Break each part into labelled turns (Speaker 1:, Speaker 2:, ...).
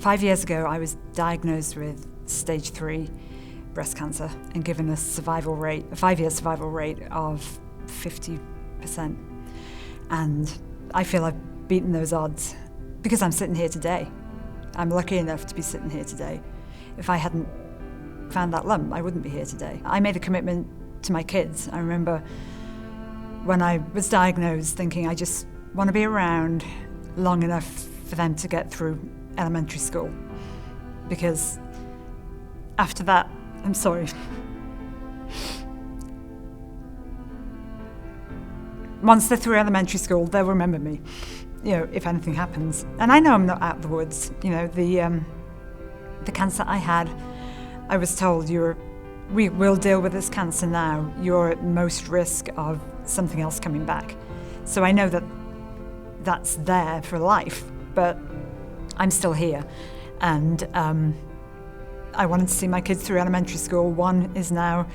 Speaker 1: 5 years ago, I was diagnosed with stage 3 breast cancer and given a 5-year survival rate of 50%. And I feel I've beaten those odds because I'm sitting here today. I'm lucky enough to be sitting here today. If I hadn't found that lump, I wouldn't be here today. I made a commitment to my kids. I remember when I was diagnosed thinking I just want to be around long enough for them to get through elementary school. Because after that, I'm sorry. Once they're through elementary school, they'll remember me, if anything happens. And I know I'm not out of the woods. The cancer I had, I was told we will deal with this cancer now. You're at most risk of something else coming back. So I know that that's there for life, but I'm still here. And I wanted to see my kids through elementary school. One is now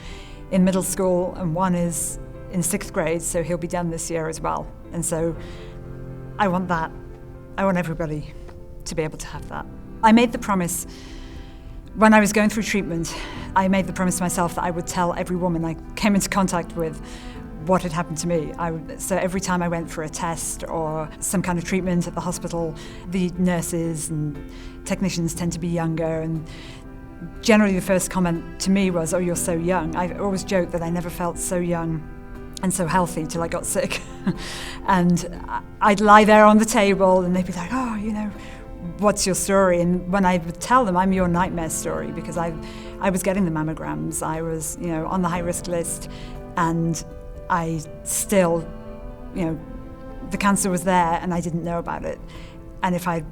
Speaker 1: in middle school and one is in 6th grade, so he'll be done this year as well. And so I want that. I want everybody to be able to have that. I made the promise when I was going through treatment, I made the promise to myself that I would tell every woman I came into contact with what had happened to me. So every time I went for a test or some kind of treatment at the hospital, the nurses and technicians tend to be younger, and generally the first comment to me was, "Oh, you're so young." I always joked that I never felt so young and so healthy till I got sick. And I'd lie there on the table and they'd be like, "Oh, what's your story?" And when I would tell them, I'm your nightmare story, because I was getting the mammograms, I was on the high risk list, and I still, the cancer was there and I didn't know about it. And if I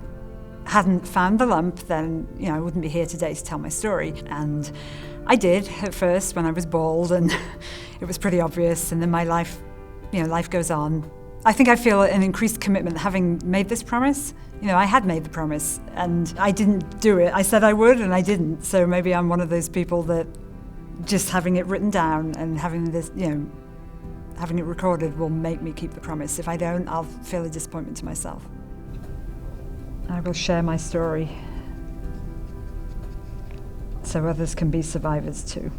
Speaker 1: hadn't found the lump, then I wouldn't be here today to tell my story. And I did at first when I was bald, and it was pretty obvious. And then my life, life goes on. I think I feel an increased commitment having made this promise. I had made the promise and I didn't do it. I said I would and I didn't. So maybe I'm one of those people that just having it written down and having this, having it recorded will make me keep the promise. If I don't, I'll feel a disappointment to myself. I will share my story so others can be survivors too.